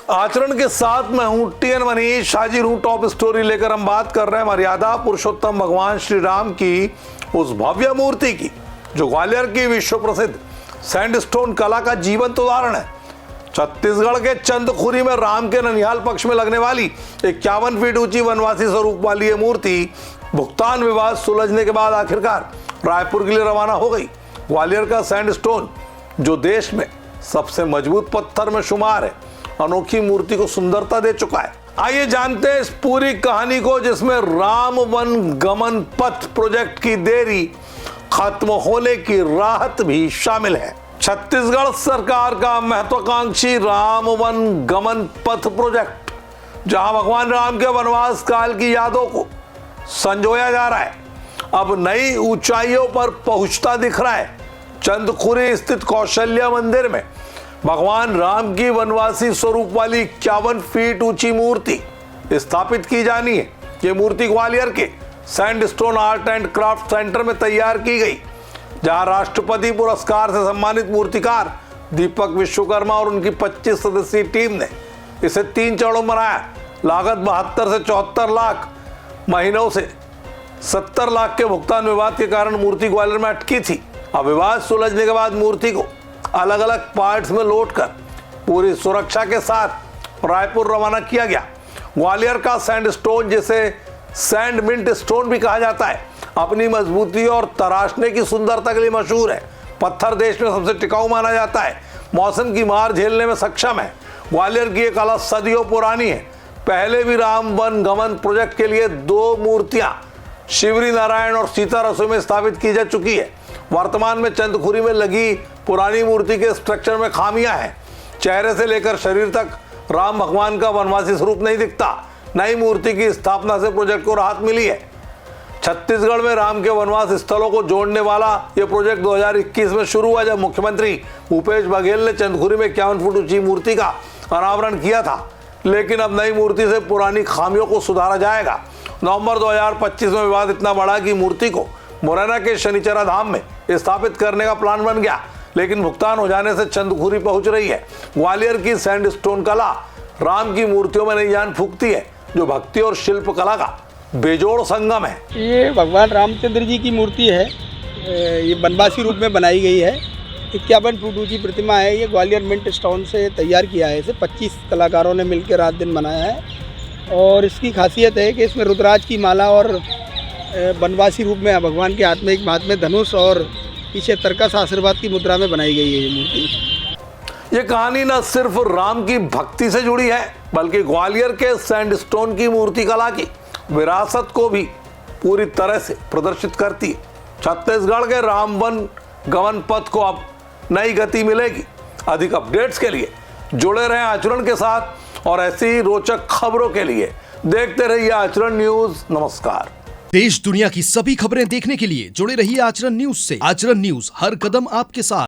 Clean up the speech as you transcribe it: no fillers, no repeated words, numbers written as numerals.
आचरण के साथ मैं हूं टीएन मनीष, हाजिर हूं टॉप स्टोरी लेकर। हम बात कर रहे हैं मर्यादा पुरुषोत्तम भगवान श्री राम की उस भव्य मूर्ति की जो ग्वालियर की विश्व प्रसिद्ध सैंडस्टोन कला का जीवंत उदाहरण है। छत्तीसगढ़ के चंदखुरी में राम के ननिहाल पक्ष में लगने वाली 51 फीट ऊंची वनवासी स्वरूप वाली यह मूर्ति भुगतान विवाद सुलझने के बाद आखिरकार रायपुर के लिए रवाना हो गई। ग्वालियर का सैंडस्टोन जो देश में सबसे मजबूत पत्थर में शुमार है, अनोखी मूर्ति को सुंदरता दे चुका है। आइए जानते हैं इस पूरी कहानी को, जिसमें राम वन गमन पथ प्रोजेक्ट की देरी खत्म होने की राहत भी शामिल है। छत्तीसगढ़ सरकार का महत्वाकांक्षी राम वन गमन पथ प्रोजेक्ट, जहां भगवान राम के वनवास काल की यादों को संजोया जा रहा है, अब नई ऊंचाइयों पर पहुंचता दिख रहा है। चंदखुरी स्थित कौशल्या मंदिर में भगवान राम की वनवासी स्वरूप वाली 51 फीट ऊंची मूर्ति स्थापित की जानी है। ये मूर्ति ग्वालियर के sandstone art and craft centre में तैयार की गई, जहां राष्ट्रपति पुरस्कार से सम्मानित मूर्तिकार दीपक विश्वकर्मा और उनकी 25 सदस्यीय टीम ने इसे 3 चरणों में बनाया। लागत 72 से 74 लाख, महीनों से 70 लाख के भुगतान विवाद के कारण मूर्ति ग्वालियर में अटकी थी। अब विवाद सुलझने के बाद मूर्ति को अलग अलग पार्ट्स में लोड कर पूरी सुरक्षा के साथ रायपुर रवाना किया गया। ग्वालियर का सैंडस्टोन, जिसे सैंड मिंट स्टोन भी कहा जाता है, अपनी मजबूती और तराशने की सुंदरता के लिए मशहूर है। पत्थर देश में सबसे टिकाऊ माना जाता है, मौसम की मार झेलने में सक्षम है। ग्वालियर की ये कला सदियों पुरानी है। पहले भी राम वन गमन प्रोजेक्ट के लिए 2 मूर्तियां शिवरी नारायण और सीता रसोई में स्थापित की जा चुकी है। वर्तमान में चंदखुरी में लगी पुरानी मूर्ति के स्ट्रक्चर में खामियां हैं। चेहरे से लेकर शरीर तक राम भगवान का वनवासी स्वरूप नहीं दिखता। नई मूर्ति की स्थापना से प्रोजेक्ट को राहत मिली है। छत्तीसगढ़ में राम के वनवास स्थलों को जोड़ने वाला यह प्रोजेक्ट 2021 में शुरू हुआ, जब मुख्यमंत्री भूपेश बघेल ने चंदखुरी में 51 फुट ऊंची मूर्ति का अनावरण किया था। लेकिन अब नई मूर्ति से पुरानी खामियों को सुधारा जाएगा। नवंबर 2025 में विवाद इतना बढ़ा कि मूर्ति को मुरैना के शनिचरा धाम में स्थापित करने का प्लान बन गया, लेकिन भुगतान हो जाने से चंदखुरी पहुंच रही है। ग्वालियर की सैंडस्टोन कला राम की मूर्तियों में नई जान फूंकती है, जो भक्ति और शिल्प कला का बेजोड़ संगम है। ये भगवान रामचंद्र जी की मूर्ति है। ये वनवासी रूप में बनाई गई है। 51 फुट ऊंची प्रतिमा है। ये ग्वालियर मिंट स्टोन से तैयार किया है। इसे 25 कलाकारों ने मिलकर रात दिन बनाया है। और इसकी खासियत है कि इसमें रुद्राज की माला और वनवासी रूप में भगवान के हाथ में एक महात्म्य धनुष और पीछे तरकस आशीर्वाद की मुद्रा में बनाई गई है ये मूर्ति। ये कहानी न सिर्फ राम की भक्ति से जुड़ी है, बल्कि ग्वालियर के सैंडस्टोन की मूर्ति कला की विरासत को भी पूरी तरह से प्रदर्शित करती है। छत्तीसगढ़ के राम वन गमन पथ को अब नई गति मिलेगी। अधिक अपडेट्स के लिए जुड़े रहें आचरण के साथ, और ऐसी ही रोचक खबरों के लिए देखते रहिए आचरण न्यूज। नमस्कार। देश दुनिया की सभी खबरें देखने के लिए जुड़े रहिए आचरण न्यूज से। आचरण न्यूज, हर कदम आपके साथ।